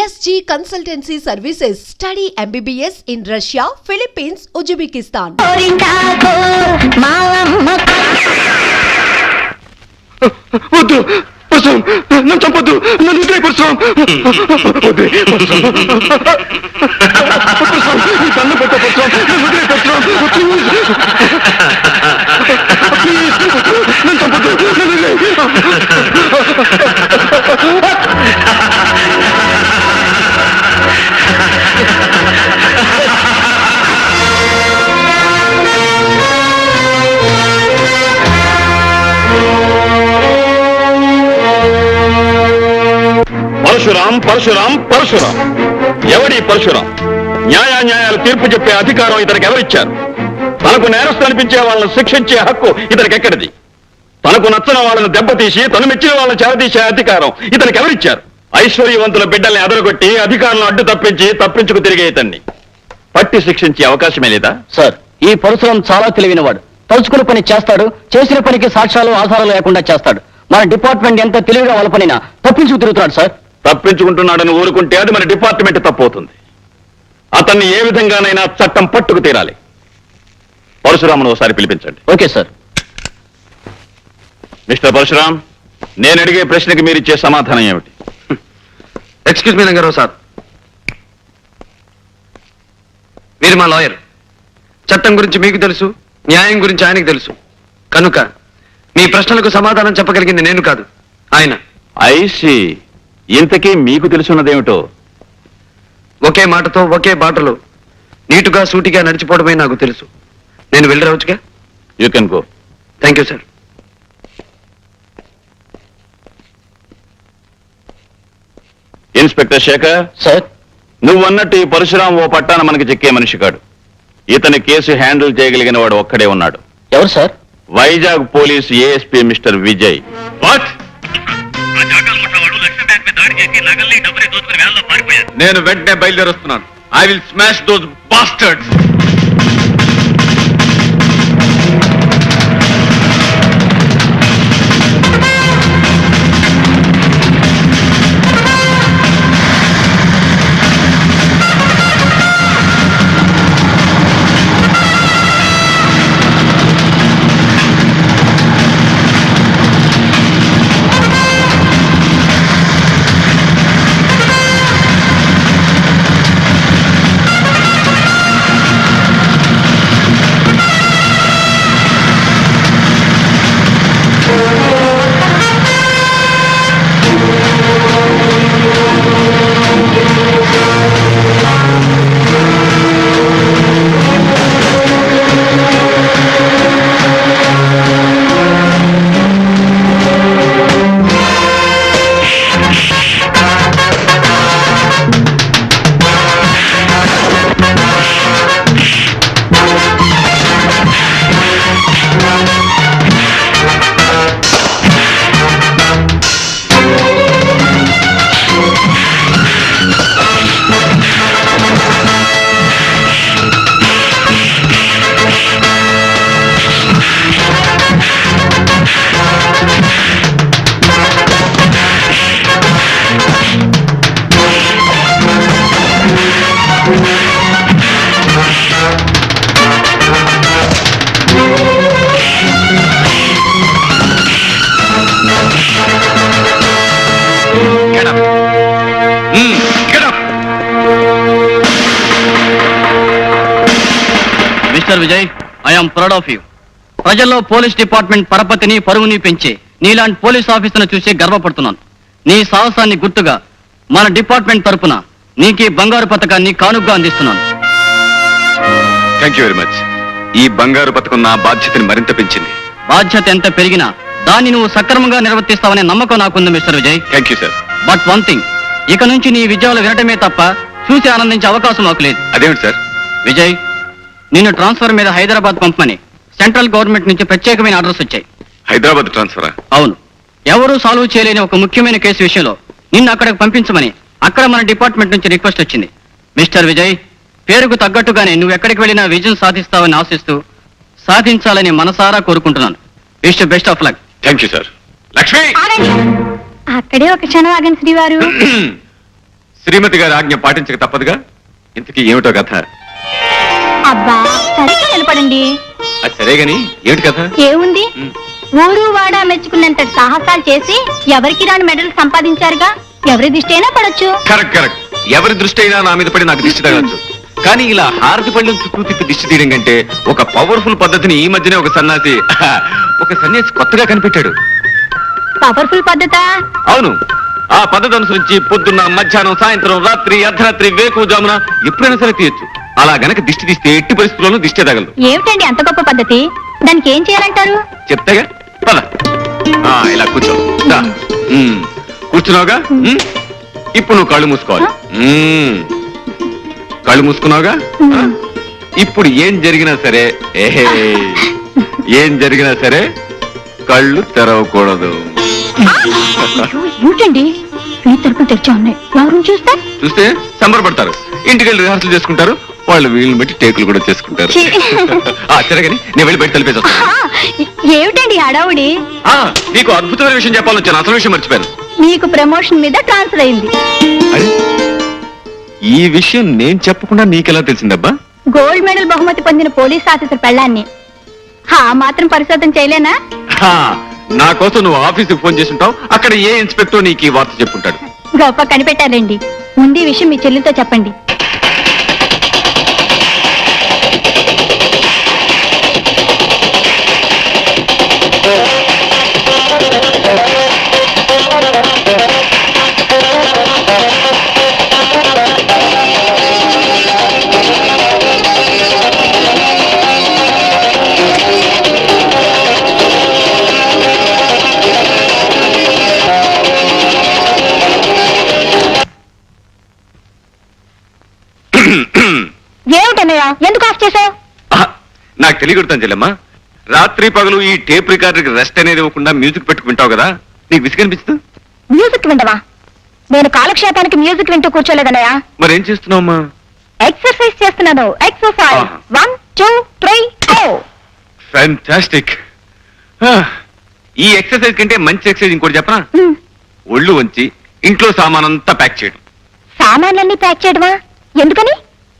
SG Consultancy Services. Study MBBS in Russia, Philippines, Uzbekistan. వద్దు పరశురాం, నన్ను చంపొద్దు, నన్ను వదిలే పరశురాం. వదిలే పరశురాం. పరశురాం, నీ దండం పెట్ట పరశురాం, నన్ను వదిలే పరశురాం. ప్లీజ్ నన్ను చంపొద్దు, నన్ను వదిలే. పరశురాం పరశురాం పరశురాం. ఎవడి పరశురాం? న్యాయాలు తీర్పు చెప్పే అధికారం ఇతనికి ఎవరిచ్చారు? తనకు నేరస్తు అనిపించే వాళ్ళని శిక్షించే హక్కు ఇతనికి ఎక్కడిది? తనకు నచ్చని వాళ్ళని దెబ్బతీసి తను మెచ్చిన వాళ్ళని చేరదీసే అధికారం ఇతనికి ఎవరిచ్చారు? ఐశ్వర్యవంతుల బిడ్డల్ని అదరగొట్టి అధికారులను అడ్డు తప్పించుకు తిరిగే ఇతన్ని పట్టి శిక్షించే అవకాశమే లేదా? సార్, ఈ పరశురాం చాలా తెలివైనవాడు. తలుచుకున్న పని చేస్తాడు, చేసిన పనికి సాక్ష్యాలు ఆధారాలు లేకుండా చేస్తాడు. మన డిపార్ట్మెంట్ ఎంత తెలివిగా వాళ్ళ పనినా తప్పించుకు తిరుగుతున్నాడు సార్. తప్పించుకుంటున్నాడని ఊరుకుంటే అది మన డిపార్ట్మెంట్ తప్పవుతుంది. అతన్ని ఏ విధంగానైనా చట్టం పట్టుకు తీరాలి. పరశురామును ఒకసారి పిలిపించండి. Okay sir. మిస్టర్ పరశురాం, నేను అడిగే ప్రశ్నకి మీరిచ్చే సమాధానం ఏమిటి? ఎక్స్క్యూజ్ మీ రంగారావు సార్, మీరు మా లాయర్. చట్టం గురించి మీకు తెలుసు, న్యాయం గురించి ఆయనకు తెలుసు. కనుక మీ ప్రశ్నలకు సమాధానం చెప్పగలిగింది నేను కాదు, ఆయన. ఐసి, ఇంతకీ మీకు తెలుసున్నదేమిటో? ఒకే మాటతో ఒకే బాటలో నీటుగా సూటిగా నడిచిపోవడమే నాకు తెలుసు. నేను వెళ్ళి రావచ్చుగా? You can go. Thank you sir. Inspector Shekhar sir, నువ్వన్నట్టు ఈ పరశురాం ఓ పట్టాన మనకి చిక్కే మనిషి కాడు. ఇతని కేసు హ్యాండిల్ చేయగలిగిన వాడు ఒక్కడే ఉన్నాడు. ఎవరు sir? Vizag police ASP mister Vijay. What? నేను వెంటనే బయలుదేరొస్తున్నాను. I will smash those bastards. Mister Vijay, I'm proud of you. ప్రజల్లో పోలీస్ డిపార్ట్మెంట్ పరపతిని పరువుని పెంచే నీలాంటి పోలీస్ ఆఫీసర్ను చూసి గర్వపడుతున్నాను. నీ సాహసాన్ని గుర్తుగా మన డిపార్ట్మెంట్ తరపున నీకు బంగారు పతకాన్ని కానుగ్గా అందిస్తున్నాను. Thank you very much. ఈ బంగారు పతకం నా బాధ్యతని మరింత పెంచింది. బాధ్యత ఎంత పెరిగినా దాన్ని నువ్వు సక్రమంగా నిర్వర్తిస్తావనే నమ్మకం నాకుంది mister Vijay. Thank you sir. But one thing, ఇక నుంచి నీ విజయాలు వినటమే తప్ప చూసి ఆనందించే అవకాశం నాకు లేదు. అదేమిటి సార్? విజయ్, నిన్ను ట్రాన్స్ఫర్ మీద హైదరాబాద్ పంపమని సెంట్రల్ గవర్నమెంట్ నుంచి ప్రత్యేకమైన ఆర్డర్స్ వచ్చాయి. హైదరాబాద్ ట్రాన్స్ఫరా? అవును. ఎవరూ సాల్వ్ చేయలేని ఒక ముఖ్యమైన కేసు విషయంలో నిన్ను అక్కడికి పంపించమని అక్కడ మన డిపార్ట్మెంట్ నుంచి రిక్వెస్ట్ వచ్చింది. మిస్టర్ విజయ్, పేరుకు తగ్గట్టుగానే నువ్వు ఎక్కడికి వెళ్ళినా విజయం సాధిస్తావని ఆశిస్తూ సాధించాలని మనసారా కోరుకుంటున్నాను. Wish you best of luck. Thank you sir. Lakshmi, అక్కడే ఒక క్షణం ఆగండి శ్రీవారు. శ్రీమతి గారి ఆజ్ఞ పాటించక తప్పదుగా. ఇంతకీ ఏమిటో కథ? అబ్బా సరిగ్గా నిలబడండి. అది సరే గాని ఏమిటి కథ? ఏముంది, ఊరు వాడా మెచ్చుకున్నంత సాహసాలు చేసి ఎవరికి రాని మెడల్ సంపాదించారుగా. ఎవరి దృష్టి అయినా పడొచ్చు. Correct correct. ఎవరి దృష్టి అయినా నా మీద పడి నాకు దిష్టి తగలచ్చు. కానీ ఇలా హారతి పళ్ళెం చుట్టూ తిప్పి దిష్టి తీయడం కంటే ఒక పవర్ఫుల్ పద్ధతిని ఈ మధ్యనే ఒక సన్యాసి కొత్తగా కనిపెట్టాడు. పవర్ఫుల్ పద్ధత? అవును. ఆ పద్ధతి అనుసరించి పొద్దున్న, మధ్యాహ్నం, సాయంత్రం, రాత్రి, అర్ధరాత్రి, వేకువజామున ఎప్పుడైనా సరే తీయొచ్చు. అలా గనక దిష్టి తీస్తే ఎట్టి పరిస్థితుల్లోనూ దిష్టి తగలదు. ఏమిటండి అంత గొప్ప పద్ధతి? దానికి ఏం చేయాలంటారు? చెప్తాగా, పద. ఇలా కూర్చో. దా. కూర్చున్నావుగా, ఇప్పుడు నువ్వు కళ్ళు మూసుకోవాలి. కళ్ళు మూసుకున్నావుగా. ఇప్పుడు ఏం జరిగినా సరే కళ్ళు తెరవకూడదు. ఏమిటండి ఈ తలుపులు తెరిచా ఉన్నాయి, ఎవరు చూస్తే సంబరపడతారు. ఇంటికి వెళ్ళి రిహార్సల్ చేసుకుంటారు. వాళ్ళు వీళ్ళని బట్టి టేకులు కూడా చేసుకుంటారు. సరేగాని నేను వెళ్ళి బయట తలిపేసి వస్తాను. ఏమిటండి హడావుడి? నీకు అద్భుతమైన విషయం చెప్పాలని వచ్చాను. అసలు విషయం మర్చిపోయాను. మీకు ప్రమోషన్ మీద ట్రాన్స్ఫర్ అయింది. ఈ విషయం నేను చెప్పకుండా నీకెలా తెలిసిందబ్బా? గోల్డ్ మెడల్ బహుమతి పొందిన పోలీస్ ఆఫీసర్ పెళ్ళాన్ని మాత్రం పరిశోధన చేయలేనా? నా కోసం నువ్వు ఆఫీసుకి ఫోన్ చేసి ఉంటావు. అక్కడ ఏ ఇన్స్పెక్టర్ నీకు ఈ వార్త చెప్పుంటాడు. గొప్ప కనిపెట్టారండి. ముందు ఈ విషయం మీ చెల్లితో చెప్పండి. ఏమిటన్నయ్యా, ఎందుకు ఆఫ్ చేసావు? నాకు తెలియకూడతాను చెల్లెమ్మా. రాత్రి పగలు ఈ టేప్ రికార్డర్కి రెస్ట్ అనేది ఇవ్వకుండా మ్యూజిక్ పెట్టుకుంటావు కదా, నీకు విసిగనిపిస్తుంది? మ్యూజిక్ వింటవా? నేను కాలక్షేపానికి మ్యూజిక్ వింటూ కూర్చోలేదన్నయ్యా. మరేం చేస్తున్నావమ్మా? ఎక్సర్సైజ్ చేస్తున్నాను. Exercise 1 2 3 go. ఫ్యాంటాస్టిక్. ఈ ఎక్సర్సైజ్ కంటే మంచి ఎక్సర్సైజ్ ఇంకోటి చెప్పనా? ఒళ్ళు వంచి ఇంట్లో సామానంతా ప్యాక్ చేయడం. సామాన్లన్నీ ప్యాక్ చేయడమా? ఎందుకని?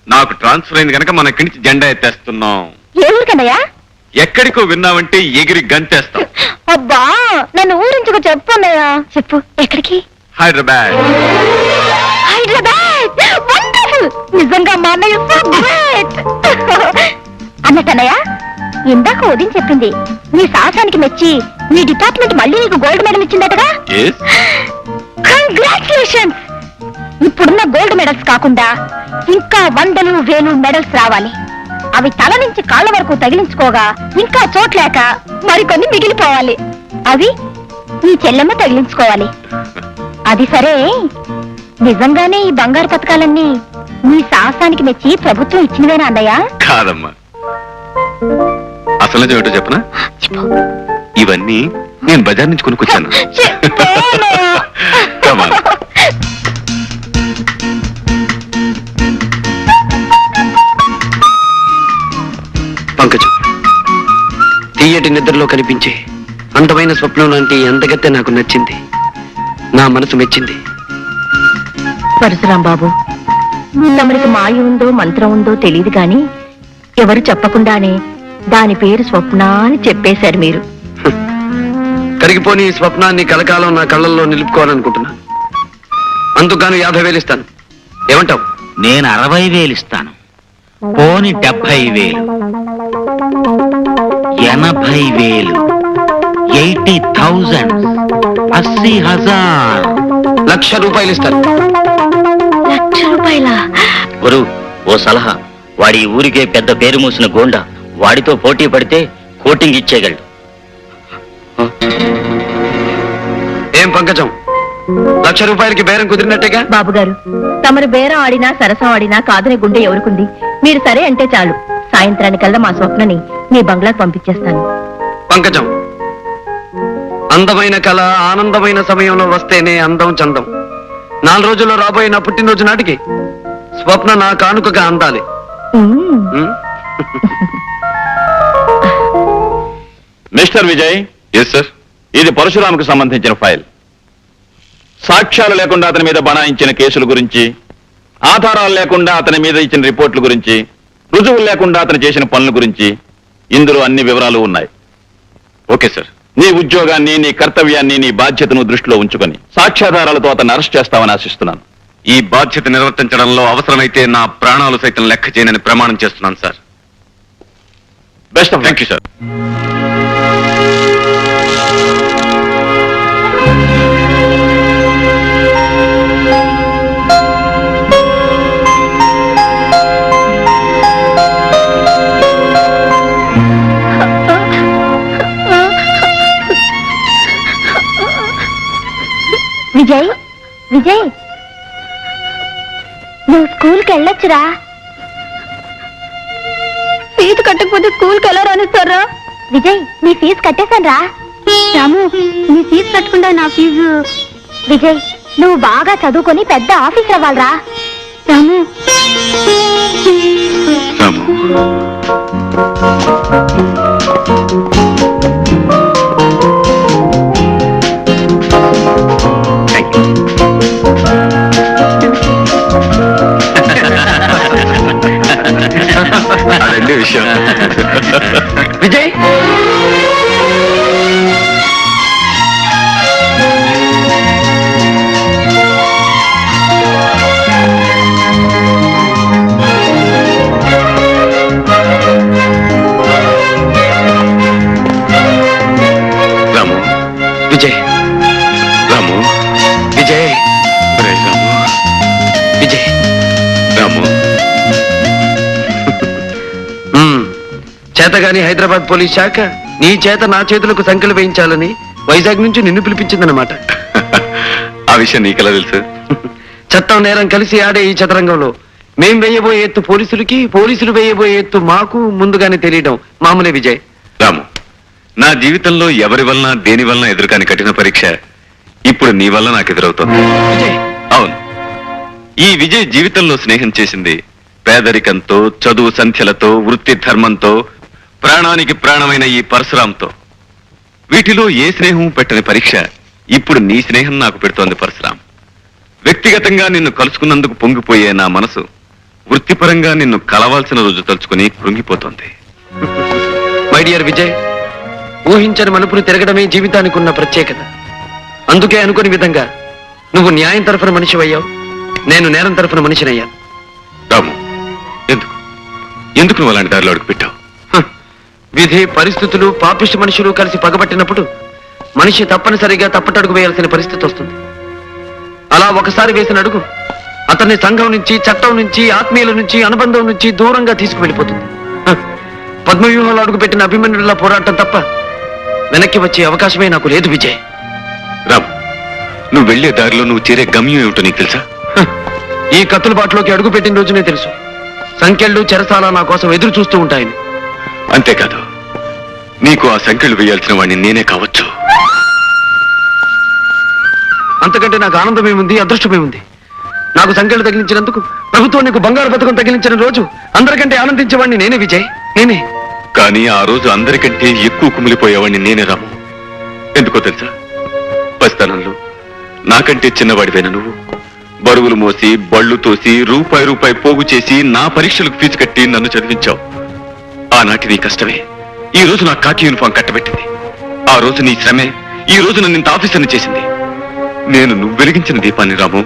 నాకు ట్రాన్స్ఫర్ అయింది కనుక మన ఇక్కడి నుంచి జెండా ఎత్తేస్తున్నాం. ఏ ఊరికన్నయ్యా? ఎక్కడికో విన్నావంటే ఎగిరి గంతేస్తాం. అబ్బా నన్ను ఊరించుకు చెప్పు అన్నయ్యా. చెప్పు, ఎక్కడికి? హైదరాబాద్. హైదరాబాద్ వండర్ఫుల్. నిజంగా మా అన్నయ్య సో గ్రేట్. అన్నట్టన్నయ్య, ఇందాక ఉదయం చెప్పింది నీ సాహసానికి మెచ్చి నీ డిపార్ట్మెంట్ మళ్ళీ నీకు గోల్డ్ మెడల్ ఇచ్చిందటగా? కంగ్రాచులేషన్స్. ఇప్పుడున్న గోల్డ్ మెడల్స్ కాకుండా ఇంకా 100,000 మెడల్స్ రావాలి. అవి తల నుంచి కాళ్ళ వరకు తగిలించుకోగా ఇంకా చోట్లేక మరికొన్ని మిగిలిపోవాలి. అవి నీ చెల్లెమ్మ తగిలించుకోవాలి. అది సరే, నిజంగానే ఈ బంగారు పథకాలన్నీ నీ సాహసానికి మెచ్చి ప్రభుత్వం ఇచ్చినవేనా అన్నయ్య? కాదమ్మా, అసలు ఏమిటో చెప్పనా? ఇవన్నీ నేను బజార్ నుంచి కొనుక్కొచ్చాను. పంకజం, తీయటి నిద్రలో కనిపించే అందమైన స్వప్నం లాంటి అందగత్తె నాకు నచ్చింది. నా మనసు మెచ్చింది. పరశురాం బాబు, తమరికి మాయ ఉందో మంత్రం ఉందో తెలియదు గాని ఎవరు చెప్పకుండానే దాని పేరు స్వప్న అని చెప్పేశారు మీరు. కరిగిపోని ఈ స్వప్నాన్ని కలకాలం నా కళ్ళల్లో నిలుపుకోవాలనుకుంటున్నా. అందుకు 50,000 ఇస్తాను. ఏమంటావు? నేను 60,000 ఇస్తాను. పోని 70,000, 80,000, 80,000, 80,000. ₹1,00,000 ఇస్తాను. ₹1,00,000? గురు, ఓ సలహా. వాడి ఊరికే పెద్ద పేరు మూసిన గోండా. వాడితో పోటీ పడితే కోటింగ్ ఇచ్చేయగలడు. ఏం పంకజం, ₹1,00,000కి బేరం కుదిరినట్టేగా? బాబు గారు, తమరు బేరం ఆడినా సరసం ఆడినా కాదనే గుండె ఎవరుకుంది? మీరు సరే అంటే చాలు. సాయంత్రానికల్లా మా స్వప్నని మీ బంగ్లాకు పంపించేస్తాను. పంకజం, అందమైన కళ ఆనందమైన సమయంలో వస్తేనే అందం చందం. 4 రోజుల్లో రాబోయే నా పుట్టినరోజు నాటికి స్వప్న నా కానుకగా అందాలి. మిస్టర్ విజయ్. Yes sir. ఇది పరశురాముకు సంబంధించిన ఫైల్. సాక్ష్యాలు లేకుండా అతని మీద బనాయించిన కేసుల గురించి ఆధారాలు లేకుండా అతని మీద ఇచ్చిన రిపోర్ట్ల గురించి, రుజువులు లేకుండా అతను చేసిన పనుల గురించి ఇందులో అన్ని వివరాలు ఉన్నాయి. ఓకే సార్, నీ ఉద్యోగాన్ని, నీ కర్తవ్యాన్ని, నీ బాధ్యతను దృష్టిలో ఉంచుకొని సాక్ష్యాధారాలతో అతన్ని అరెస్ట్ చేస్తామని ఆశిస్తున్నాను. ఈ బాధ్యత నిర్వర్తించడంలో అవసరమైతే నా ప్రాణాలు సైతం లెక్క చేయనని ప్రమాణం చేస్తున్నాను sir. Best of thank you sir. Vijay, Vijay, నువ్వు స్కూల్కి వెళ్ళొచ్చురా. ఫీజు కట్టకపోతే స్కూల్కి ఎలా రానిస్తారా? విజయ్, నీ ఫీజు కట్టేశాను రా. రాము, నీ ఫీజు కట్టకుండా నా ఫీజు. విజయ్, నువ్వు బాగా చదువుకొని పెద్ద ఆఫీసర్ అవ్వాలరా. రాము, అదండి విషయం. విజయ్, రాము, విజయ్, రాము, విజయ్, రాము, విజయ్, రాము. చేతగాని హైదరాబాద్ పోలీస్ శాఖ నీ చేత నా చేతులకు సంఖ్యలు వేయించాలని వైజాగ్ నుంచి నిన్ను పిలిపించిందన్నమాట. ఆ విషయం నీకెలా తెలుసు? చట్టం నేరం కలిసి ఆడే ఈ చదరంగంలో మేం వేయబోయే ఎత్తు పోలీసులకి, పోలీసులు వేయబోయే ఎత్తు మాకు ముందుగానే తెలియడం మామూలే విజయ్. రాము, నా జీవితంలో ఎవరి వలన దేని వలన ఎదురుకాని కఠిన పరీక్ష ఇప్పుడు నీ వల్ల నాకు ఎదురవుతుంది. విజయ్, అవును, ఈ విజయ్ జీవితంలో స్నేహం చేసింది పేదరికంతో, చదువు సంఖ్యలతో, వృత్తి ధర్మంతో, ప్రాణానికి ప్రాణమైన ఈ పరశురాంతో. వీటిలో ఏ స్నేహం పెట్టని పరీక్ష ఇప్పుడు నీ స్నేహం నాకు పెడుతోంది పరశురాం. వ్యక్తిగతంగా నిన్ను కలుసుకున్నందుకు పొంగిపోయే నా మనసు వృత్తిపరంగా నిన్ను కలవాల్సిన రోజు తలుచుకుని కృంగిపోతోంది. మై డియర్ విజయ్, ఊహించని మలుపులు తిరగడమే జీవితానికి ఉన్న ప్రత్యేకత. అందుకే అనుకుని విధంగా నువ్వు న్యాయం తరఫున మనిషివయ్యావు, నేను నేరం తరఫున మనిషినయ్యాను. రాము, ఎందుకు నువ్వు అలాంటి దారిలో అడుగు పెట్టావు? విధి, పరిస్థితులు, పాపిష్టి మనుషులు కలిసి పగబట్టినప్పుడు మనిషి తప్పనిసరిగా తప్పటడుగు వేయాల్సిన పరిస్థితి వస్తుంది. అలా ఒకసారి వేసిన అడుగు అతన్ని సంఘం నుంచి, చట్టం నుంచి, ఆత్మీయుల నుంచి, అనుబంధం నుంచి దూరంగా తీసుకువెళ్ళిపోతుంది. పద్మవ్యూహంలో అడుగు పెట్టిన అభిమన్యుడిలా పోరాటం తప్ప వెనక్కి వచ్చే అవకాశమే నాకు లేదు విజయ్. రామ్, నువ్వు వెళ్లే దారిలో నువ్వు చేరే గమ్యం ఏమిటో నీకు తెలుసా? ఈ కత్తుల బాటలోకి అడుగు పెట్టిన రోజునే తెలుసు. సంఖ్యలు, చెరసాల నా కోసం ఎదురు చూస్తూ ఉంటాయని. అంతేకాదు, నీకు ఆ సంఖ్యలు వేయాల్సిన వాడిని నేనే కావచ్చు. అంతకంటే నాకు ఆనందమేముంది, అదృష్టమేముంది? నాకు సంఖ్యలు తగిలించినందుకు ప్రభుత్వం నీకు బంగారు పథకం తగిలించిన రోజు అందరికంటే ఆనందించేవాడిని నేనే విజయ్, నేనే. కానీ ఆ రోజు అందరికంటే ఎక్కువ కుమిలిపోయేవాడిని నేనే రాము. ఎందుకో తెలుసా? పసితనంలో నాకంటే చిన్నవాడివైన నువ్వు బరువులు మోసి, బళ్ళు తోసి, రూపాయి పోగు చేసి నా పరీక్షలకు ఫీజు కట్టి నన్ను చదివించావు. ఆనాటి నీ కష్టమే ఈ రోజు నా కాకి యూనిఫామ్ కట్టబెట్టింది. ఆ రోజు నీ శ్రమే ఈ రోజు నన్ను ఇంత ఆఫీసర్ని చేసింది. నువ్వు వెలిగించిన దీపాన్ని రాము,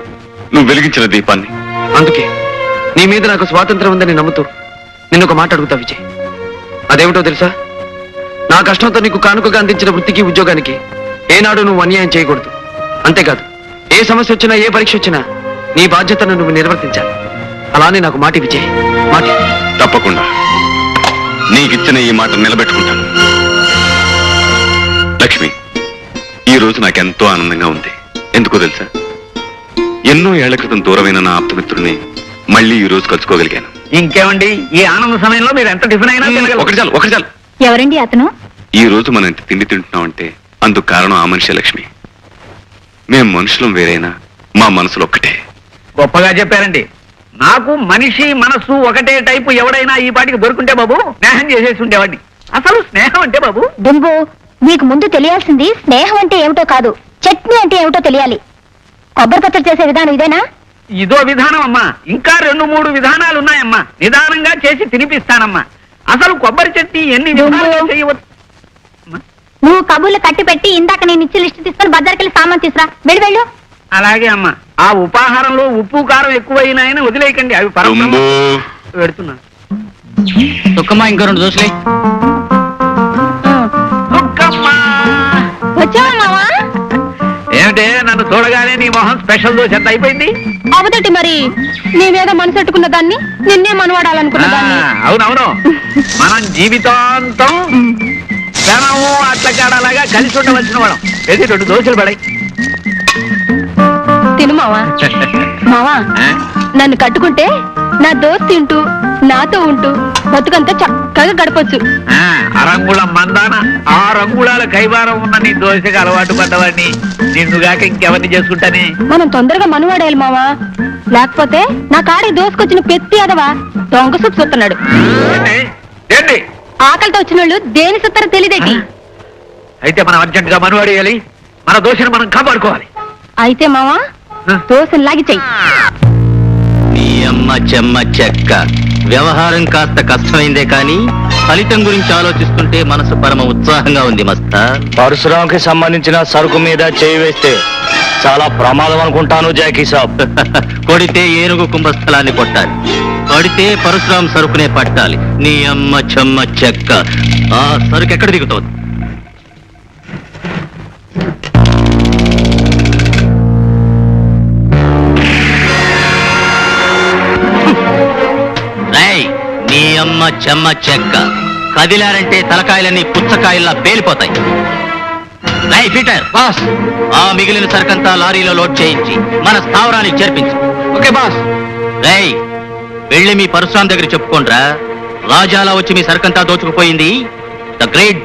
నువ్వు వెలిగించిన దీపాన్ని. అందుకే నీ మీద నాకు స్వాతంత్రం ఉందని నమ్ముతూ నిన్నొక మాట అడుగుతా విజయ్. అదేమిటో తెలుసా? నా కష్టంతో నీకు కానుకగా అందించిన వృత్తికి, ఉద్యోగానికి ఏనాడు నువ్వు అన్యాయం చేయకూడదు. అంతేకాదు, ఏ సమస్య వచ్చినా, ఏ పరీక్ష వచ్చినా నీ బాధ్యతను నువ్వు నిర్వర్తించాలి. అలానే నాకు మాటి విజయ్, మాటి. తప్పకుండా నీకిచ్చిన ఈ మాట నిలబెట్టుకుంటాను. లక్ష్మి, ఈ రోజు నాకెంతో ఆనందంగా ఉంది. ఎందుకో తెలుసా? ఎన్నో ఏళ్ల క్రితం దూరమైన నా ఆప్తమిత్రుడిని మళ్ళీ ఈ రోజు కలుసుకోగలిగాను. ఇంకేమండి, ఈ ఆనంద సమయంలో మీరు ఎంత టిఫిన్ అయినా ఒకటి చాలు. ఎవరండి అతను? ఈ రోజు మనం ఇంత తిండి తింటున్నామంటే అందుకు కారణం ఆ మనిషి లక్ష్మి. మేం మనుషులం వేరైనా మా మనసులు ఒక్కటే. గొప్పగా చెప్పారండి. నాకు మనిషి మనస్సు ఒకటే టైపు ఎవడైనా ఈ పాటికి దొరుకుంటే బాబు స్నేహం చేసేసి ఉండేవాడిని. అసలు స్నేహం అంటే బాబు డింబు, నీకు ముందు తెలియాల్సింది స్నేహం అంటే ఏమిటో కాదు, చట్నీ అంటే ఏమిటో తెలియాలి. కొబ్బరి పచ్చడి చేసే విధానం ఇదేనా? ఇదో విధానం అమ్మా, ఇంకా 2-3 విధానాలు ఉన్నాయమ్మా. నిదానంగా చేసి తినిపిస్తానమ్మా. అసలు కొబ్బరి చట్నీ ఎన్ని విధాలుగా చేయవచ్చు? నువ్వు కబుర్లు కట్టి పెట్టి ఇందాక నేను ఇచ్చి లిస్ట్ తీసుకొని బజార్కెళ్ళి సామాన్ తీసురా. వెళ్ళు. అలాగే అమ్మా. ఆ ఉపాహారంలో ఉప్పు కారం ఎక్కువైనాయని వదిలేయకండి, అవి పెడుతున్నా. దుఃఖమ్మా ఇంకో 2 దోశలే. వచ్చావా మావా? ఏమిటే నన్ను చూడగానే నీ మొహం స్పెషల్ దోశ ఎంత అయిపోయింది? అవదటి మరి నేనేదో మనసు పెట్టుకున్న దాన్ని నిన్నే మనవాడాలనుకున్న దాన్ని. అవునవును, మనం జీవితాంతం జనము అట్లకాడలాగా కలిసి ఉండవలసిన వాళ్ళం. ఏది 2 దోశలు పడాయి. తిను మావా. మావా, నన్ను కట్టుకుంటే నా దోస్త్ తింటూ నాతో ఉంటూ బతుకంతా చక్కగా గడపొచ్చు. అరంగుళం మందాన 6 అంగుళాల కైవారం ఉన్న నీ దోశకి అలవాటు పడ్డవాడిని నిన్నుగాక ఇంకెవరిని చేసుకుంటానే. మనం తొందరగా మనవాడేయాలి మావా, లేకపోతే నా కాడికి దోసుకొచ్చిన పెత్తి అదవా దొంగ సుత్తు చూస్తున్నాడు. ఏంటి ఆకలితో వచ్చిన వాళ్ళు దేని సుత్తారో తెలియదేటి. అయితే మనం అర్జెంట్ గా మనవాడేయాలి, మన దోశను మనం కాపాడుకోవాలి. అయితే మావా దోశను లాగి చెయ్యి. నీ అమ్మ చెమ్మ చెక్క. వ్యవహారం కాస్త కష్టమైందే కానీ ఫలితం గురించి ఆలోచిస్తుంటే మనసు పరమ ఉత్సాహంగా ఉంది మస్తా. పరశురాంకి సంబంధించిన సరుకు మీద చేయి వేస్తే చాలా ప్రమాదం అనుకుంటాను జాకీ సాబ్. కొడితే ఏనుగు కుంభస్థలాన్ని కొట్టాలి, కొడితే పరశురాం సరుకునే పట్టాలి. నీ అమ్మ చెమ్మ చెక్క. ఆ సరుకు ఎక్కడ దిగుతోంది? నీ అమ్మ చెమ్మ చెక్క. కదిలారంటే తలకాయలన్నీ పుచ్చకాయల్లా పేలిపోతాయి. పీటర్ బాస్, ఆ మిగిలిన సరుకంతా లారీలో లోడ్ చేయించి మన స్థావరానికి చేర్పించు. Okay boss. వెళ్ళి మీ పరశురాం దగ్గర చెప్పుకోండ్రా, రాజాలా వచ్చి మీ సరుకంతా దోచుకుపోయింది ద గ్రేట్